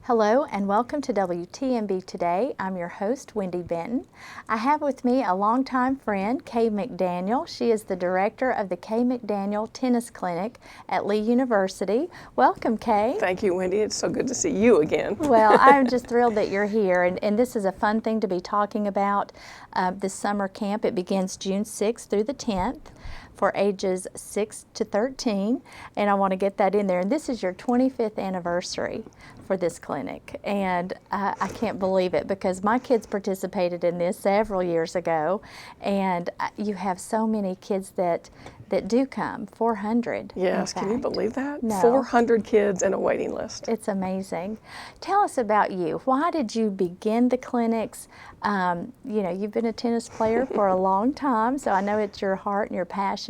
Hello and welcome to WTNB Today. I'm your host, Wendy Benton. I have with me a longtime friend, Kay McDaniel. She is the director of the Kay McDaniel Tennis Clinic at Lee University. Welcome, Kay. Thank you, Wendy. It's so good to see you again. Well, I'm just thrilled that you're here, and this is a fun thing to be talking about. This summer camp, it begins June 6th through the 10th. For ages 6 to 13, and I want to get that in there. And this is your 25th anniversary for this clinic, and I can't believe it because my kids participated in this several years ago, and you have so many kids that do come, 400. Yes, can you believe that? No. 400 kids and a waiting list. It's amazing. Tell us about you. Why did you begin the clinics? You've been a tennis player for a long time, so I know it's your heart and your passion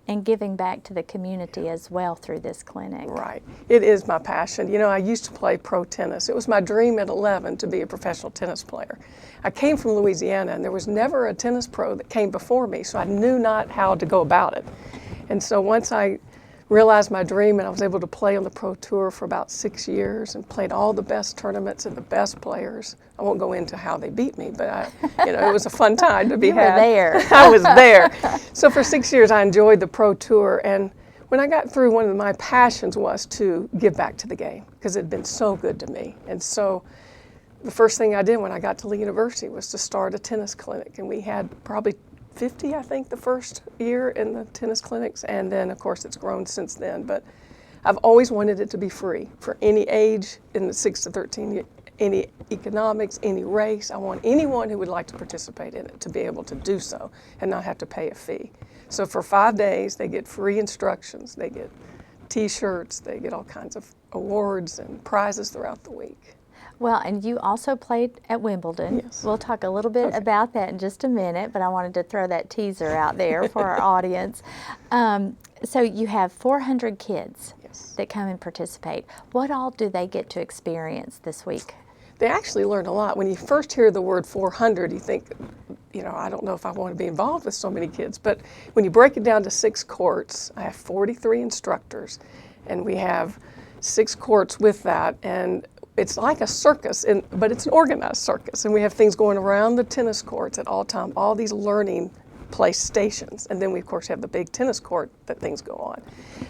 and giving back to the community as well through this clinic. Right. It is my passion. You know, I used to play pro tennis. It was my dream at 11 to be a professional tennis player. I came from Louisiana, and there was never a tennis pro that came before me, so I knew not how to go about it. And so once I realized my dream and I was able to play on the pro tour for about 6 years and played all the best tournaments and the best players. I won't go into how they beat me, but it was a fun time to be had. You were there. I was there. So for 6 years I enjoyed the pro tour, and when I got through, one of my passions was to give back to the game because it had been so good to me. And so the first thing I did when I got to Lee University was to start a tennis clinic, and we had probably 50, I think, the first year in the tennis clinics, and then of course it's grown since then. But I've always wanted it to be free for any age in the 6 to 13, any economics, any race. I want anyone who would like to participate in it to be able to do so and not have to pay a fee. So for 5 days they get free instructions, they get t-shirts, they get all kinds of awards and prizes throughout the week. Well, and you also played at Wimbledon. Yes. We'll talk a little bit about that in just a minute, but I wanted to throw that teaser out there for our audience. So you have 400 kids that come and participate. What all do they get to experience this week? They actually learn a lot. When you first hear the word 400, you think, I don't know if I want to be involved with so many kids. But when you break it down to 6 courts, I have 43 instructors, and we have 6 courts with that. And it's like a circus, but it's an organized circus. And we have things going around the tennis courts at all time, all these learning place stations. And then we, of course, have the big tennis court that things go on.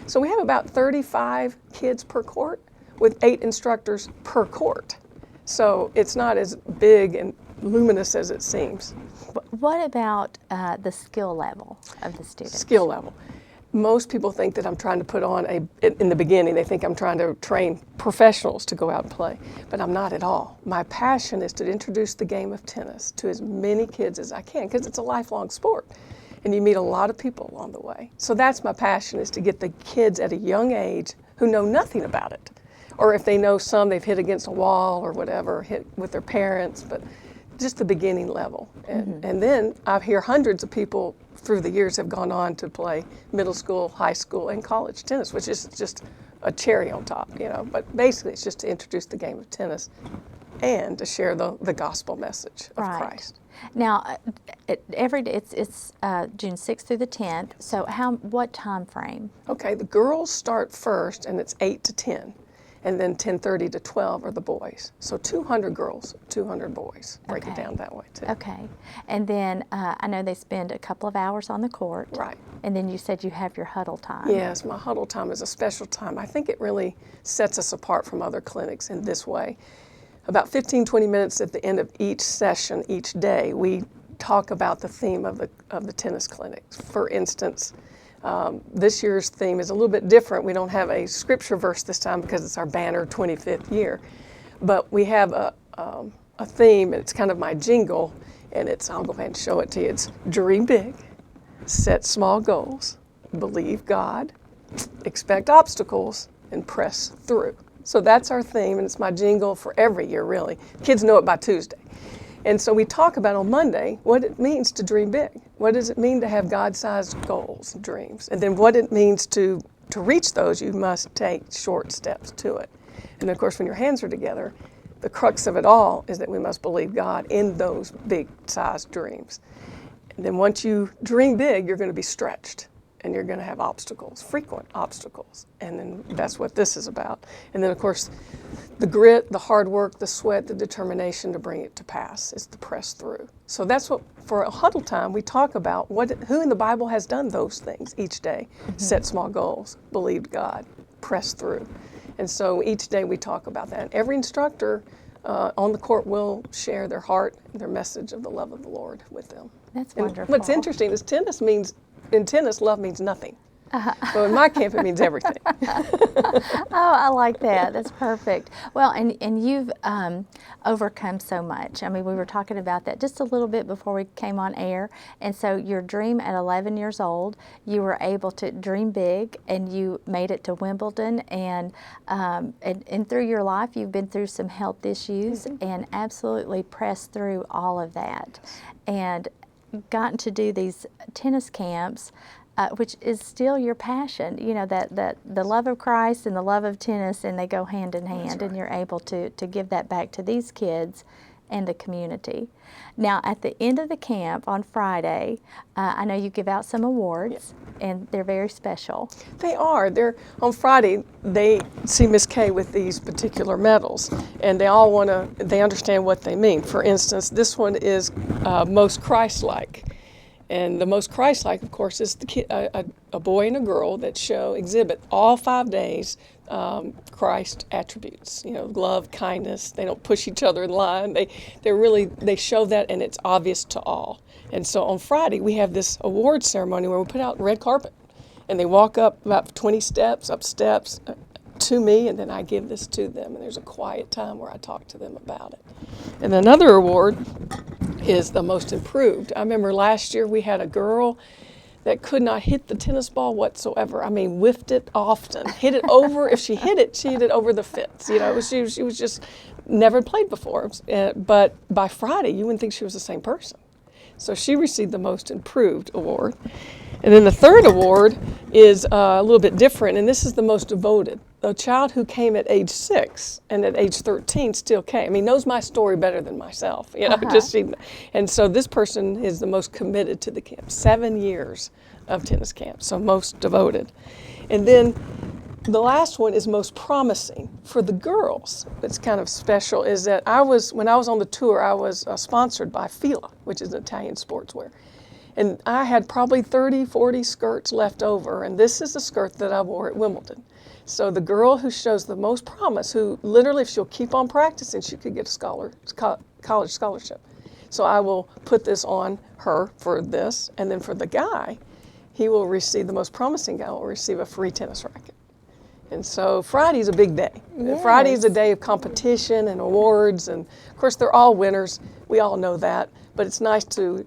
So we have about 35 kids per court with 8 instructors per court. So it's not as big and luminous as it seems. What about the skill level of the students? Skill level. Most people think that I'm trying to put on in the beginning, they think I'm trying to train professionals to go out and play, but I'm not at all. My passion is to introduce the game of tennis to as many kids as I can, because it's a lifelong sport, and you meet a lot of people along the way. So that's my passion, is to get the kids at a young age who know nothing about it, or if they know some, they've hit against a wall or whatever, hit with their parents, but just the beginning level. And then I hear hundreds of people through the years have gone on to play middle school, high school, and college tennis, which is just a cherry on top, But basically, it's just to introduce the game of tennis and to share the gospel message of Christ. Now, it's June 6th through the 10th. So what time frame? Okay, the girls start first, and it's 8 to 10. And then 10:30 to 12 are the boys. So 200 girls, 200 boys. Break it down that way, too. Okay. And then I know they spend a couple of hours on the court. Right. And then you said you have your huddle time. Yes, my huddle time is a special time. I think it really sets us apart from other clinics in this way. About 15, 20 minutes at the end of each session, each day, we talk about the theme of the tennis clinics. For instance, this year's theme is a little bit different. We don't have a scripture verse this time because it's our banner 25th year. But we have a theme, and it's kind of my jingle, and I'll go ahead and show it to you. It's dream big, set small goals, believe God, expect obstacles, and press through. So that's our theme, and it's my jingle for every year, really. Kids know it by Tuesday. And so we talk about on Monday what it means to dream big. What does it mean to have God-sized goals and dreams? And then what it means to reach those, you must take short steps to it. And of course, when your hands are together, the crux of it all is that we must believe God in those big-sized dreams. And then once you dream big, you're going to be stretched. and you're going to have obstacles, frequent obstacles. And then that's what this is about. And then, of course, the grit, the hard work, the sweat, the determination to bring it to pass is to press through. So that's what, for a huddle time, we talk about who in the Bible has done those things each day. Set small goals, believed God, press through. And so each day we talk about that. And every instructor on the court will share their heart, their message of the love of the Lord with them. That's And wonderful. what's interesting is in tennis, love means nothing. But in my camp, it means everything. Oh, I like that. That's perfect. Well, and you've overcome so much. I mean, we were talking about that just a little bit before we came on air. And so your dream at 11 years old, you were able to dream big, and you made it to Wimbledon. And through your life, you've been through some health issues and absolutely pressed through all of that. And gotten to do these tennis camps, which is still your passion, you know, that the love of Christ and the love of tennis, and they go hand in hand. Right. And you're able to give that back to these kids and the community. Now, at the end of the camp on Friday, I know you give out some awards, and they're very special. They are. On Friday, they see Miss Kay with these particular medals, and they all they understand what they mean. For instance, this one is most Christ-like. And the most Christ-like, of course, is a boy and a girl that exhibit all 5 days Christ attributes. You know, love, kindness. They don't push each other in line. They show that, and it's obvious to all. And so on Friday we have this award ceremony where we put out red carpet, and they walk up about 20 steps, to me, and then I give this to them. And there's a quiet time where I talk to them about it. And another award is the most improved. I remember last year we had a girl that could not hit the tennis ball whatsoever. I mean, whiffed it often, hit it over. If she hit it over the fence. You know, she was just never played before. But by Friday, you wouldn't think she was the same person. So she received the most improved award. And then the third award is a little bit different, and this is the most devoted. A child who came at age 6 and at age 13 still came. I mean, knows my story better than myself, you know. And so this person is the most committed to the camp. 7 years of tennis camp, so most devoted. And then the last one is most promising for the girls. It's kind of special is that when I was on the tour, I was sponsored by Fila, which is Italian sportswear. And I had probably 30, 40 skirts left over, and this is the skirt that I wore at Wimbledon. So the girl who shows the most promise, who literally, if she'll keep on practicing, she could get a college scholarship. So I will put this on her for this, and then for the guy, he will receive, the most promising guy will receive a free tennis racket. And so Friday's a big day. Yes. Friday's a day of competition and awards, and of course they're all winners. We all know that, but it's nice to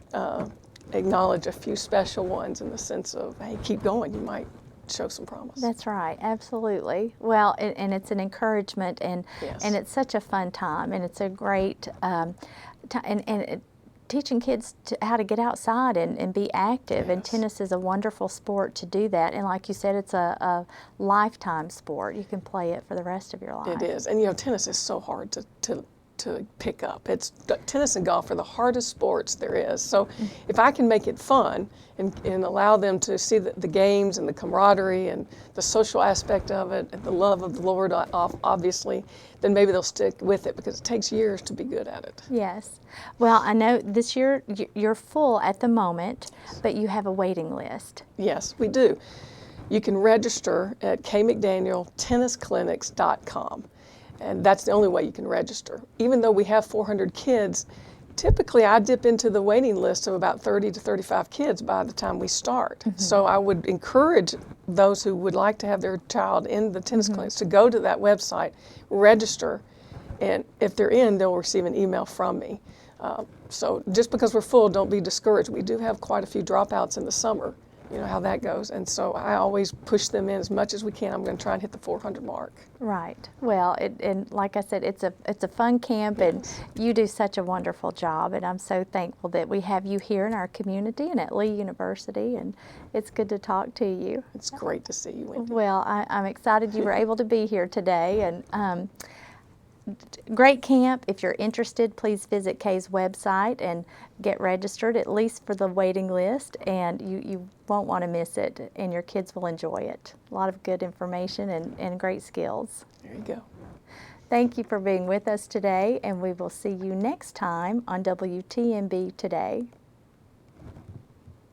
acknowledge a few special ones in the sense of, hey, keep going, you might show some promise. That's right, absolutely. Well, and it's an encouragement, and it's such a fun time, and it's a great teaching kids how to get outside and be active. Yes. And tennis is a wonderful sport to do that. And like you said, it's a lifetime sport. You can play it for the rest of your life. It is. And you know, tennis is so hard to pick up. Tennis and golf are the hardest sports there is. So if I can make it fun and allow them to see the games and the camaraderie and the social aspect of it and the love of the Lord, obviously, then maybe they'll stick with it, because it takes years to be good at it. Yes. Well, I know this year you're full at the moment, but you have a waiting list. Yes, we do. You can register at kmcdanieltennisclinics.com. And that's the only way you can register. Even though we have 400 kids, typically I dip into the waiting list of about 30 to 35 kids by the time we start. Mm-hmm. So I would encourage those who would like to have their child in the tennis clinics to go to that website, register, and if they're in, they'll receive an email from me. So just because we're full, don't be discouraged. We do have quite a few dropouts in the summer. You know how that goes, and so I always push them in as much as we can. I'm going to try and hit the 400 mark. Right. Well, and like I said, it's a fun camp, and you do such a wonderful job, and I'm so thankful that we have you here in our community and at Lee University, and it's good to talk to you. It's great to see you, Wendy. Well, I'm excited you were able to be here today, and great camp. If you're interested, please visit Kay's website and get registered, at least for the waiting list, and you won't want to miss it, and your kids will enjoy it. A lot of good information and great skills. There you go. Thank you for being with us today, and we will see you next time on WTNB Today.